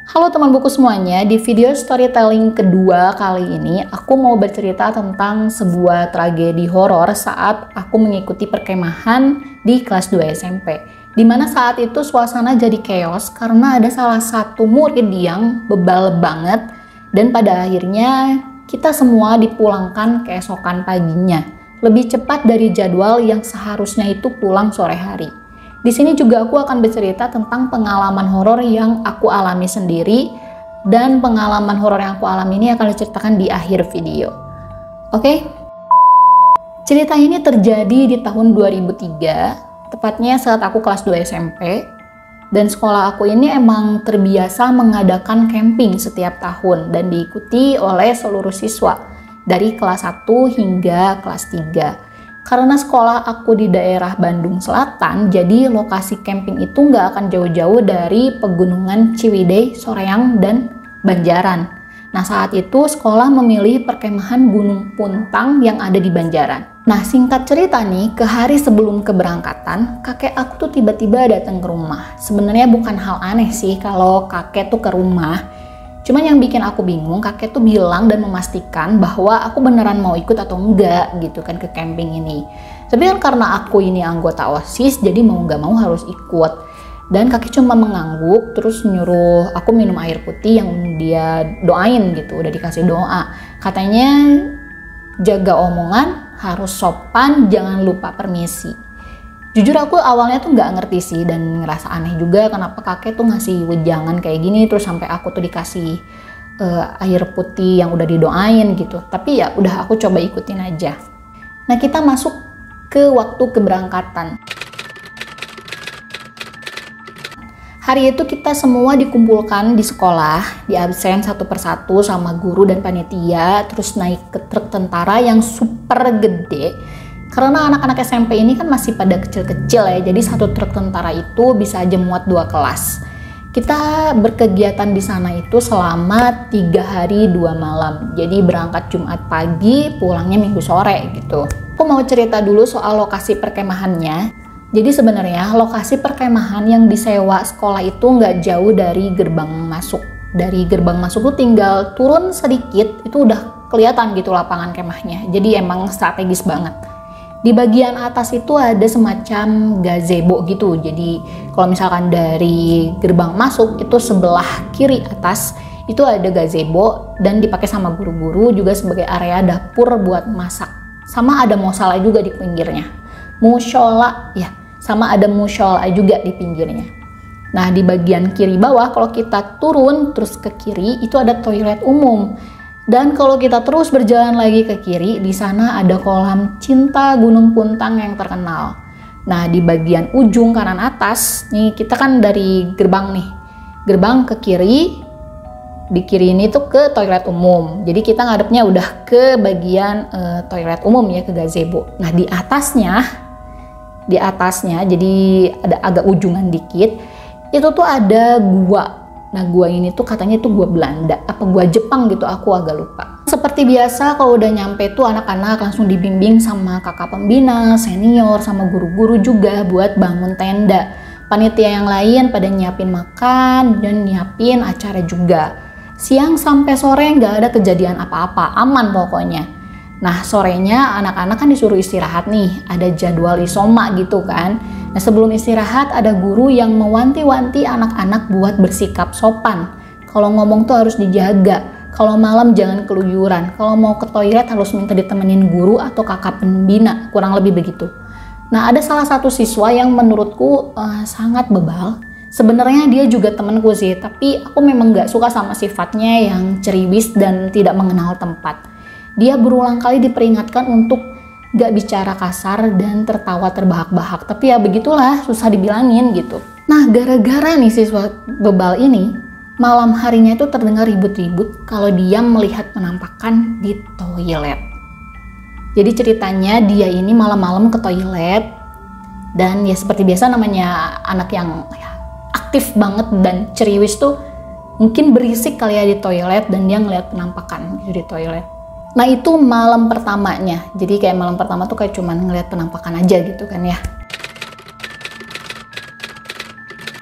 Halo teman buku semuanya, di video storytelling kedua kali ini aku mau bercerita tentang sebuah tragedi horor saat aku mengikuti perkemahan di kelas 2 SMP. Dimana saat itu suasana jadi chaos karena ada salah satu murid yang bebal banget dan pada akhirnya kita semua dipulangkan keesokan paginya. Lebih cepat dari jadwal yang seharusnya itu pulang sore hari. Di sini juga aku akan bercerita tentang pengalaman horor yang aku alami sendiri dan pengalaman horor yang aku alami ini akan diceritakan di akhir video. Oke? Cerita ini terjadi di tahun 2003, tepatnya saat aku kelas 2 SMP. Dan sekolah aku ini emang terbiasa mengadakan camping setiap tahun dan diikuti oleh seluruh siswa dari kelas 1 hingga kelas 3. Karena sekolah aku di daerah Bandung Selatan, jadi lokasi camping itu nggak akan jauh-jauh dari pegunungan Ciwidey, Soreang, dan Banjaran. Nah saat itu sekolah memilih perkemahan Gunung Puntang yang ada di Banjaran. Nah singkat cerita nih, ke hari sebelum keberangkatan, kakek aku tuh tiba-tiba datang ke rumah. Sebenarnya bukan hal aneh sih kalau kakek tuh ke rumah. Cuman yang bikin aku bingung, kakek tuh bilang dan memastikan bahwa aku beneran mau ikut atau enggak gitu kan ke camping ini. Tapi kan karena aku ini anggota OSIS, jadi mau nggak mau harus ikut. Dan kakek cuma mengangguk, terus nyuruh aku minum air putih yang dia doain gitu, udah dikasih doa. Katanya jaga omongan, harus sopan, jangan lupa permisi. Jujur aku awalnya tuh nggak ngerti sih dan ngerasa aneh juga kenapa kakek tuh ngasih wejangan kayak gini terus sampai aku tuh dikasih air putih yang udah didoain gitu. Tapi ya udah aku coba ikutin aja. Nah kita masuk ke waktu keberangkatan. Hari itu kita semua dikumpulkan di sekolah, di absen satu persatu sama guru dan panitia, terus naik ke truk tentara yang super gede. Karena anak-anak SMP ini kan masih pada kecil-kecil ya, jadi satu truk tentara itu bisa aja muat 2 kelas. Kita berkegiatan di sana itu selama 3 hari 2 malam. Jadi berangkat Jumat pagi, pulangnya Minggu sore gitu. Aku mau cerita dulu soal lokasi perkemahannya. Jadi sebenarnya lokasi perkemahan yang disewa sekolah itu nggak jauh dari gerbang masuk. Dari gerbang masuk tuh tinggal turun sedikit, itu udah kelihatan gitu lapangan kemahnya. Jadi emang strategis banget. Di bagian atas itu ada semacam gazebo gitu. Jadi kalau misalkan dari gerbang masuk itu sebelah kiri atas itu ada gazebo dan dipakai sama guru-guru juga sebagai area dapur buat masak. Sama ada mushola juga di pinggirnya. Mushola ya, sama ada mushola juga di pinggirnya. Nah, di bagian kiri bawah kalau kita turun terus ke kiri itu ada toilet umum. Dan kalau kita terus berjalan lagi ke kiri, di sana ada kolam cinta Gunung Puntang yang terkenal. Nah, di bagian ujung kanan atas, nih kita kan dari gerbang nih. Gerbang ke kiri, di kiri ini tuh ke toilet umum. Jadi kita ngadepnya udah ke bagian toilet umum ya, ke gazebo. Nah, di atasnya jadi ada agak ujungan dikit, itu tuh ada gua. Nah gua ini tuh katanya tuh gua Belanda, apa gua Jepang gitu, aku agak lupa. Seperti biasa kalau udah nyampe tuh anak-anak langsung dibimbing sama kakak pembina, senior, sama guru-guru juga buat bangun tenda. Panitia yang lain pada nyiapin makan dan nyiapin acara juga. Siang sampai sore nggak ada kejadian apa-apa, aman pokoknya. Nah sorenya anak-anak kan disuruh istirahat nih, ada jadwal isoma gitu kan. Nah sebelum istirahat ada guru yang mewanti-wanti anak-anak buat bersikap sopan. Kalau ngomong tuh harus dijaga, kalau malam jangan keluyuran, kalau mau ke toilet harus minta ditemenin guru atau kakak pembina, kurang lebih begitu. Nah ada salah satu siswa yang menurutku sangat bebal. Sebenarnya dia juga temanku sih, tapi aku memang nggak suka sama sifatnya yang ceriwis dan tidak mengenal tempat. Dia berulang kali diperingatkan untuk gak bicara kasar dan tertawa terbahak-bahak. Tapi ya begitulah, susah dibilangin gitu. Nah gara-gara nih siswa bebal ini, malam harinya itu terdengar ribut-ribut kalau dia melihat penampakan di toilet. Jadi ceritanya dia ini malam-malam ke toilet. Dan ya seperti biasa namanya anak yang aktif banget dan ceriwis tuh mungkin berisik kali ya di toilet dan dia ngeliat penampakan gitu di toilet. Nah itu malam pertamanya, jadi kayak malam pertama tuh kayak cuman ngeliat penampakan aja gitu kan ya.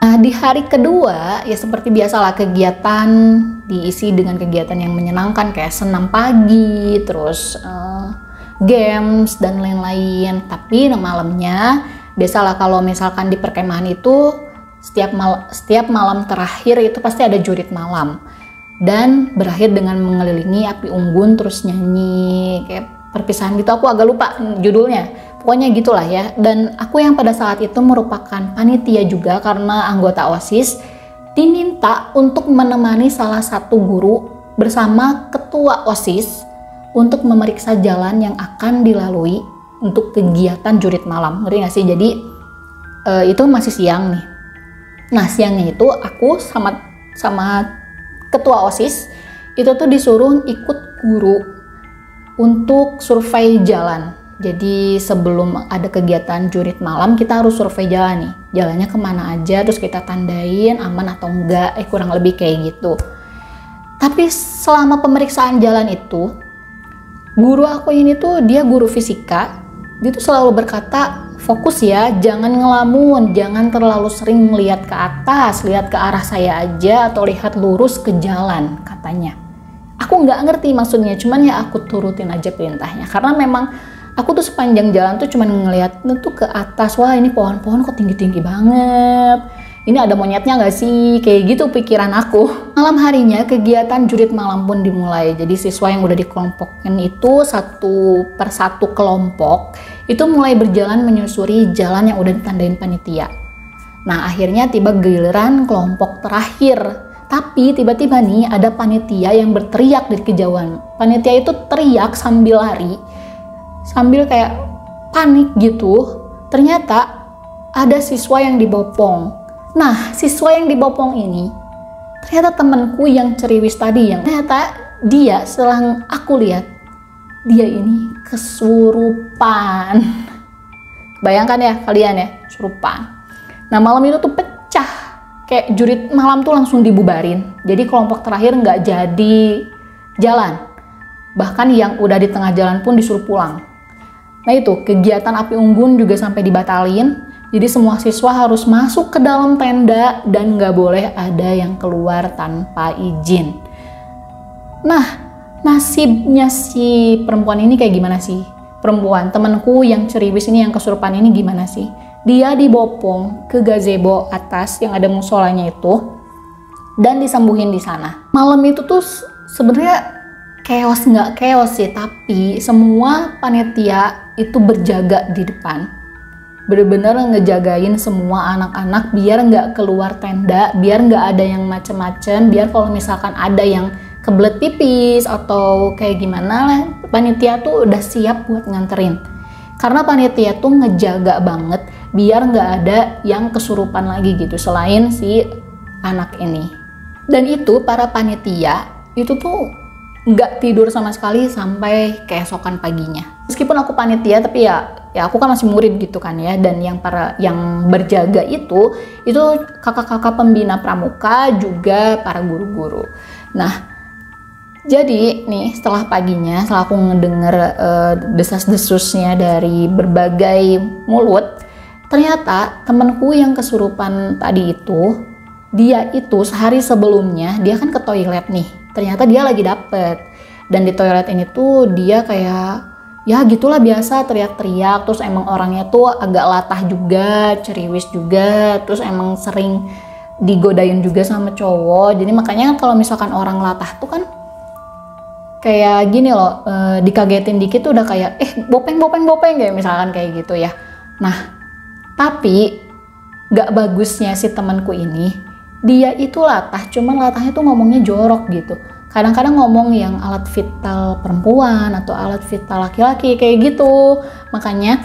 Nah di hari kedua ya seperti biasalah kegiatan diisi dengan kegiatan yang menyenangkan kayak senam pagi, terus games dan lain-lain. Tapi malamnya biasalah kalau misalkan di perkemahan itu setiap malam terakhir itu pasti ada jurit malam dan berakhir dengan mengelilingi api unggun terus nyanyi kayak perpisahan gitu. Aku agak lupa judulnya, pokoknya gitulah ya. Dan aku yang pada saat itu merupakan panitia juga karena anggota OSIS diminta untuk menemani salah satu guru bersama ketua OSIS untuk memeriksa jalan yang akan dilalui untuk kegiatan jurit malam. Ngerti gak sih? Jadi itu masih siang nih. Nah siangnya itu aku sama ketua OSIS itu tuh disuruh ikut guru untuk survei jalan. Jadi sebelum ada kegiatan jurit malam kita harus survei jalan nih, jalannya kemana aja, terus kita tandain aman atau enggak, kurang lebih kayak gitu. Tapi selama pemeriksaan jalan itu, guru aku ini tuh dia guru fisika, dia tuh selalu berkata, fokus ya, jangan ngelamun, jangan terlalu sering melihat ke atas, lihat ke arah saya aja atau lihat lurus ke jalan, katanya. Aku nggak ngerti maksudnya, cuman ya aku turutin aja perintahnya. Karena memang aku tuh sepanjang jalan tuh cuman ngeliat tuh ke atas, wah ini pohon-pohon kok tinggi-tinggi banget. Ini ada monyetnya nggak sih? Kayak gitu pikiran aku. Malam harinya kegiatan jurit malam pun dimulai. Jadi siswa yang udah dikelompokin itu satu persatu kelompok itu mulai berjalan menyusuri jalan yang udah ditandain panitia. Nah akhirnya tiba giliran kelompok terakhir. Tapi tiba-tiba nih ada panitia yang berteriak dari kejauhan. Panitia itu teriak sambil lari, sambil kayak panik gitu. Ternyata ada siswa yang dibopong. Nah siswa yang dibopong ini ternyata temanku yang ceriwis tadi, yang ternyata dia setelah aku lihat dia ini kesurupan. Bayangkan ya kalian ya, kesurupan. Nah malam itu tuh pecah, kayak jurit malam tuh langsung dibubarin. Jadi kelompok terakhir nggak jadi jalan, bahkan yang udah di tengah jalan pun disuruh pulang. Nah itu kegiatan api unggun juga sampai dibatalin. Jadi semua siswa harus masuk ke dalam tenda dan nggak boleh ada yang keluar tanpa izin. Nah, nasibnya si perempuan ini kayak gimana sih? Perempuan, temanku yang ceriwis ini, yang kesurupan ini gimana sih? Dia dibopong ke gazebo atas yang ada musolanya itu dan disembuhin di sana. Malam itu tuh sebenarnya chaos nggak chaos sih, tapi semua panitia itu berjaga di depan. Bener-bener ngejagain semua anak-anak biar nggak keluar tenda, biar nggak ada yang macem-macem, biar kalau misalkan ada yang kebelet pipis atau kayak gimana lah, panitia tuh udah siap buat nganterin. Karena panitia tuh ngejaga banget biar nggak ada yang kesurupan lagi gitu selain si anak ini. Dan itu para panitia itu tuh nggak tidur sama sekali sampai keesokan paginya. Meskipun aku panitia tapi ya aku kan masih murid gitu kan ya, dan yang berjaga itu kakak-kakak pembina pramuka juga para guru-guru. Nah jadi nih setelah paginya, setelah aku ngedenger desas-desusnya dari berbagai mulut, ternyata temanku yang kesurupan tadi itu, dia itu sehari sebelumnya dia kan ke toilet nih, ternyata dia lagi dapet. Dan di toilet ini tuh dia kayak ya gitulah biasa teriak-teriak, terus emang orangnya tuh agak latah juga, ceriwis juga, terus emang sering digodain juga sama cowok. Jadi makanya kalau misalkan orang latah tuh kan kayak gini loh, dikagetin dikit tuh udah kayak bopeng kayak misalkan kayak gitu ya. Nah tapi gak bagusnya si temanku ini, dia itu latah, cuman latahnya tuh ngomongnya jorok gitu. Kadang-kadang ngomong yang alat vital perempuan atau alat vital laki-laki kayak gitu. Makanya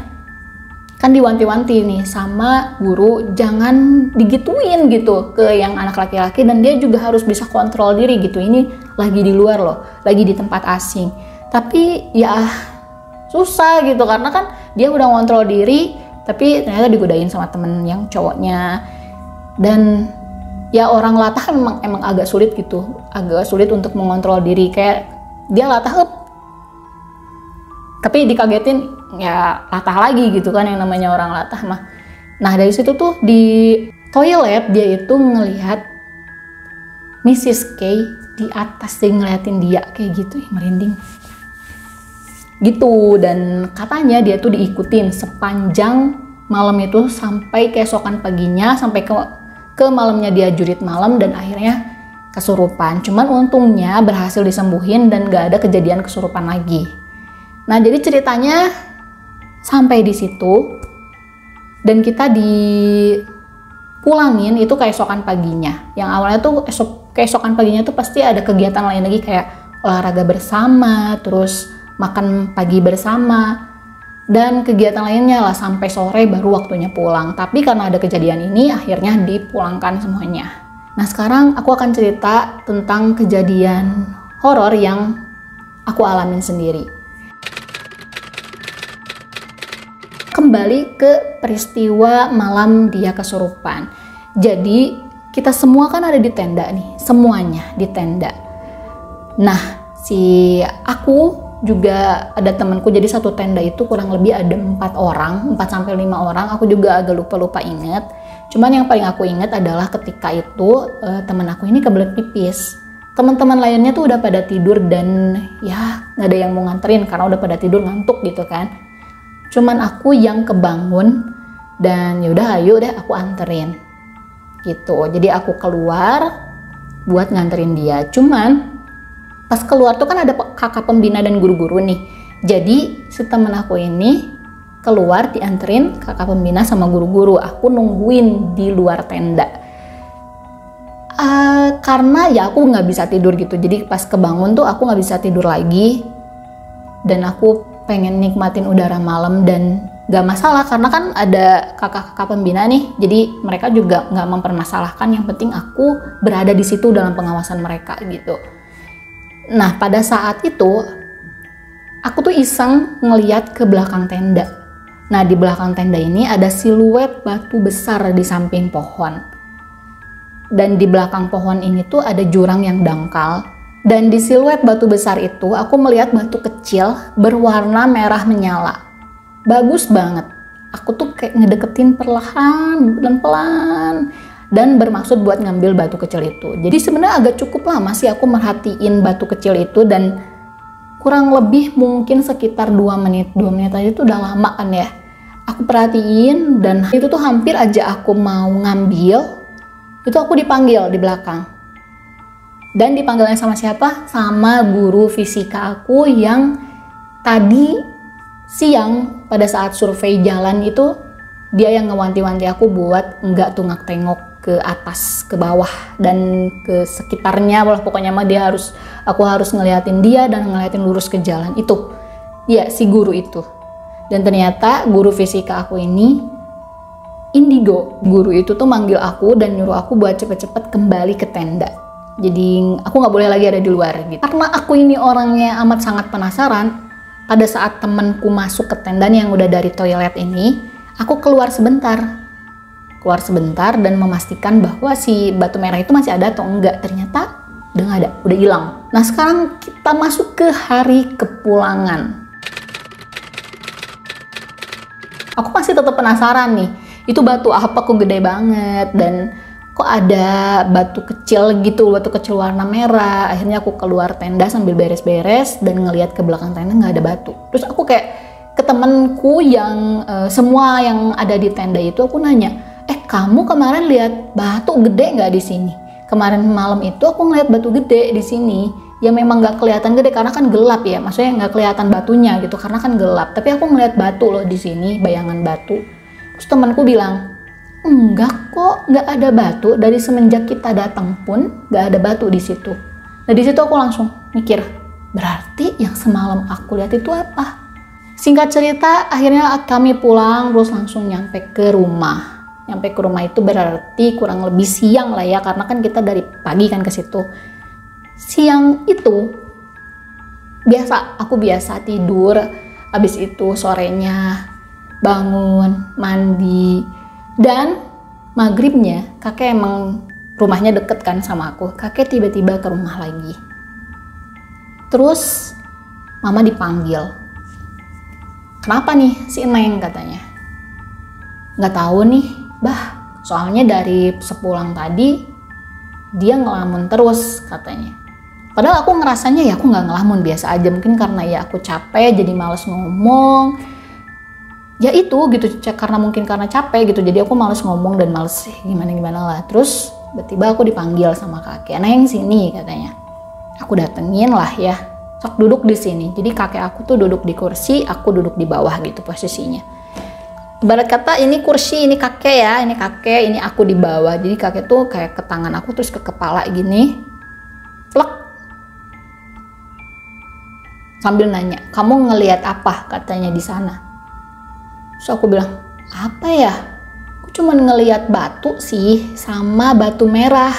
kan diwanti-wanti nih sama guru jangan digituin gitu ke yang anak laki-laki, dan dia juga harus bisa kontrol diri gitu. Ini lagi di luar loh, lagi di tempat asing. Tapi ya susah gitu karena kan dia udah ngontrol diri tapi ternyata digodain sama temen yang cowoknya. Dan ya orang latah emang agak sulit gitu, agak sulit untuk mengontrol diri. Kayak dia latah tapi dikagetin ya latah lagi gitu kan, yang namanya orang latah mah. Nah dari situ tuh di toilet dia itu ngelihat Mrs. K di atas, dia ngeliatin dia kayak gitu, merinding gitu. Dan katanya dia tuh diikutin sepanjang malam itu sampai keesokan paginya, sampai ke malamnya dia jurit malam dan akhirnya kesurupan. Cuman untungnya berhasil disembuhin dan gak ada kejadian kesurupan lagi. Nah, jadi ceritanya sampai di situ dan kita dipulangin itu keesokan paginya. Yang awalnya tuh keesokan paginya tuh pasti ada kegiatan lain lagi kayak olahraga bersama, terus makan pagi bersama, dan kegiatan lainnya lah sampai sore baru waktunya pulang. Tapi karena ada kejadian ini akhirnya dipulangkan semuanya. Nah, sekarang aku akan cerita tentang kejadian horor yang aku alamin sendiri. Kembali ke peristiwa malam dia kesurupan. Jadi kita semua kan ada di tenda nih, semuanya di tenda. Nah, si aku juga ada temanku, jadi satu tenda itu kurang lebih ada 4 orang, 4-5 orang. Aku juga agak lupa inget. Cuman yang paling aku inget adalah ketika itu teman aku ini kebelet pipis. Teman-teman lainnya tuh udah pada tidur dan ya nggak ada yang mau nganterin karena udah pada tidur ngantuk gitu kan. Cuman aku yang kebangun dan yaudah ayo deh aku anterin gitu. Jadi aku keluar buat nganterin dia. Cuman pas keluar tuh kan ada kakak pembina dan guru-guru nih. Jadi si temen aku ini keluar dianterin kakak pembina sama guru-guru. Aku nungguin di luar tenda. Karena ya aku nggak bisa tidur gitu. Jadi pas kebangun tuh aku nggak bisa tidur lagi. Dan aku pengen nikmatin udara malam dan gak masalah karena kan ada kakak-kakak pembina nih, jadi mereka juga gak mempermasalahkan, yang penting aku berada di situ dalam pengawasan mereka gitu. Nah, pada saat itu aku tuh iseng ngeliat ke belakang tenda. Nah, di belakang tenda ini ada siluet batu besar di samping pohon, dan di belakang pohon ini tuh ada jurang yang dangkal. Dan di siluet batu besar itu aku melihat batu kecil berwarna merah menyala. Bagus banget. Aku tuh kayak ngedeketin perlahan dan pelan dan bermaksud buat ngambil batu kecil itu. Jadi sebenarnya agak cukup lama sih aku merhatiin batu kecil itu dan kurang lebih mungkin sekitar 2 menit. 2 menit aja itu udah lama kan ya. Aku perhatiin dan itu tuh hampir aja aku mau ngambil, itu aku dipanggil di belakang. Dan dipanggilnya sama siapa? Sama guru fisika aku yang tadi siang pada saat survei jalan itu dia yang ngewanti-wanti aku buat nggak tungak tengok ke atas, ke bawah, dan ke sekitarnya. Pokoknya mah aku harus ngeliatin dia dan ngeliatin lurus ke jalan itu. Ya, si guru itu. Dan ternyata guru fisika aku ini indigo. Guru itu tuh manggil aku dan nyuruh aku buat cepet-cepet kembali ke tenda. Jadi aku nggak boleh lagi ada di luar gitu. Karena aku ini orangnya amat sangat penasaran, pada saat temanku masuk ke tenda yang udah dari toilet ini, aku keluar sebentar dan memastikan bahwa si batu merah itu masih ada atau enggak. Ternyata udah nggak ada, udah hilang. Nah, sekarang kita masuk ke hari kepulangan. Aku masih tetap penasaran nih, itu batu apa kok gede banget dan kok ada batu kecil gitu, batu kecil warna merah. Akhirnya aku keluar tenda sambil beres-beres dan ngelihat ke belakang tenda nggak ada batu. Terus aku kayak ke temenku yang semua yang ada di tenda itu aku nanya, kamu kemarin lihat batu gede nggak di sini? Kemarin malam itu aku ngeliat batu gede di sini. Ya memang nggak kelihatan gede karena kan gelap ya, maksudnya nggak kelihatan batunya gitu karena kan gelap. Tapi aku ngeliat batu loh di sini, bayangan batu. Terus temanku bilang, enggak kok, nggak ada batu. Dari semenjak kita datang pun nggak ada batu di situ. Nah, di situ aku langsung mikir, berarti yang semalam aku lihat itu apa? Singkat cerita, akhirnya kami pulang terus langsung nyampe ke rumah. Nyampe ke rumah itu berarti kurang lebih siang lah ya, karena kan kita dari pagi kan ke situ. Siang itu aku biasa tidur, habis itu sorenya bangun, mandi, dan maghribnya kakek emang rumahnya deket kan sama aku. Kakek tiba-tiba ke rumah lagi. Terus mama dipanggil. Kenapa nih si Neng katanya? Nggak tahu nih, bah Soalnya dari sepulang tadi dia ngelamun terus katanya. Padahal aku ngerasanya ya aku nggak ngelamun, biasa aja. Mungkin karena ya aku capek jadi males ngomong. Ya itu gitu, mungkin karena capek gitu. Jadi aku males ngomong dan males gimana lah. Terus tiba-tiba aku dipanggil sama kakek. Nah yang sini katanya. Aku datengin lah ya. Sok duduk di sini. Jadi kakek aku tuh duduk di kursi, aku duduk di bawah gitu posisinya. Ibarat kata ini kursi, ini kakek ya, ini kakek, ini aku di bawah. Jadi kakek tuh kayak ke tangan aku terus ke kepala gini. Plek. Sambil nanya, "Kamu ngelihat apa?" katanya di sana. Terus aku bilang, "Apa ya? Aku cuma ngelihat batu sih, sama batu merah.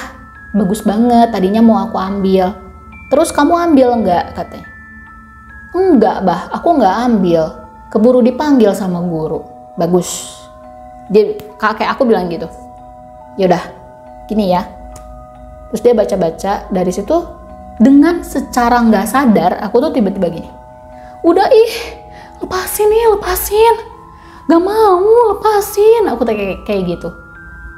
Bagus banget, tadinya mau aku ambil." "Terus kamu ambil enggak?" katanya. "Enggak, Bah, aku enggak ambil. Keburu dipanggil sama guru." "Bagus." Dia, kakek aku bilang gitu. "Yaudah, gini ya." Terus dia baca-baca dari situ dengan secara nggak sadar aku tuh tiba-tiba gini. "Udah lepasin nih, lepasin. Gak mau, lepasin." Aku kayak gitu.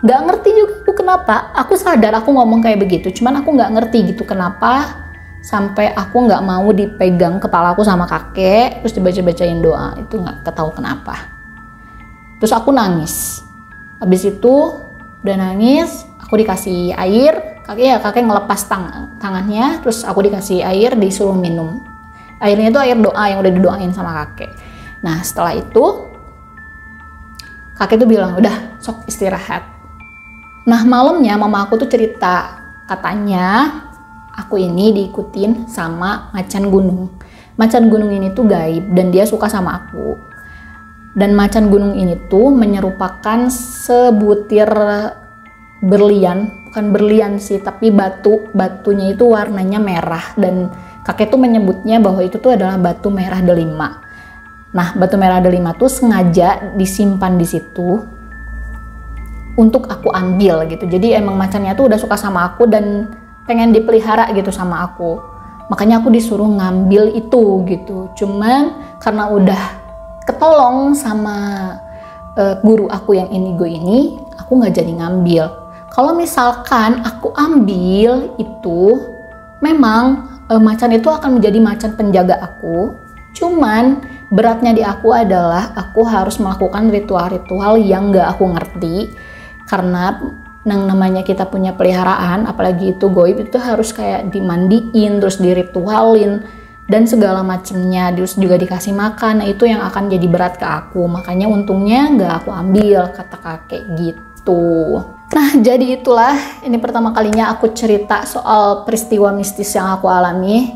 Gak ngerti juga aku kenapa. Aku sadar aku ngomong kayak begitu, cuman aku nggak ngerti gitu kenapa sampai aku nggak mau dipegang kepalaku sama kakek terus dibaca-bacain doa. Itu nggak ketahu kenapa. Terus aku nangis. Habis itu udah nangis, aku dikasih air. Kakek ngelepas tangannya, terus aku dikasih air, disuruh minum. Airnya itu air doa yang udah didoain sama kakek. Nah setelah itu kakek tuh bilang, "Udah, sok istirahat." Nah malamnya mama aku tuh cerita, katanya aku ini diikutin sama macan gunung. Macan gunung ini tuh gaib dan dia suka sama aku. Dan macan gunung ini tuh menyerupakan sebutir berlian, bukan berlian sih, tapi batunya itu warnanya merah, dan kakek tuh menyebutnya bahwa itu tuh adalah batu merah delima. Nah, batu merah delima tuh sengaja disimpan di situ untuk aku ambil gitu. Jadi emang macannya tuh udah suka sama aku dan pengen dipelihara gitu sama aku. Makanya aku disuruh ngambil itu gitu. Cuman karena udah ketolong sama guru aku yang indigo ini, aku nggak jadi ngambil. Kalau misalkan aku ambil itu, memang macan itu akan menjadi macan penjaga aku. Cuman beratnya di aku adalah aku harus melakukan ritual-ritual yang nggak aku ngerti. Karena yang namanya kita punya peliharaan, apalagi itu goib, itu harus kayak dimandiin, terus diritualin dan segala macamnya, terus juga dikasih makan. Nah, itu yang akan jadi berat ke aku. Makanya untungnya nggak aku ambil, kata kakek gitu. Nah jadi itulah, ini pertama kalinya aku cerita soal peristiwa mistis yang aku alami.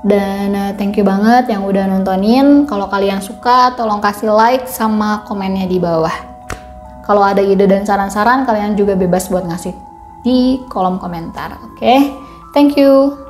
Dan thank you banget yang udah nontonin. Kalau kalian suka tolong kasih like sama komennya di bawah. Kalau ada ide dan saran-saran kalian juga bebas buat ngasih di kolom komentar. Oke? Thank you.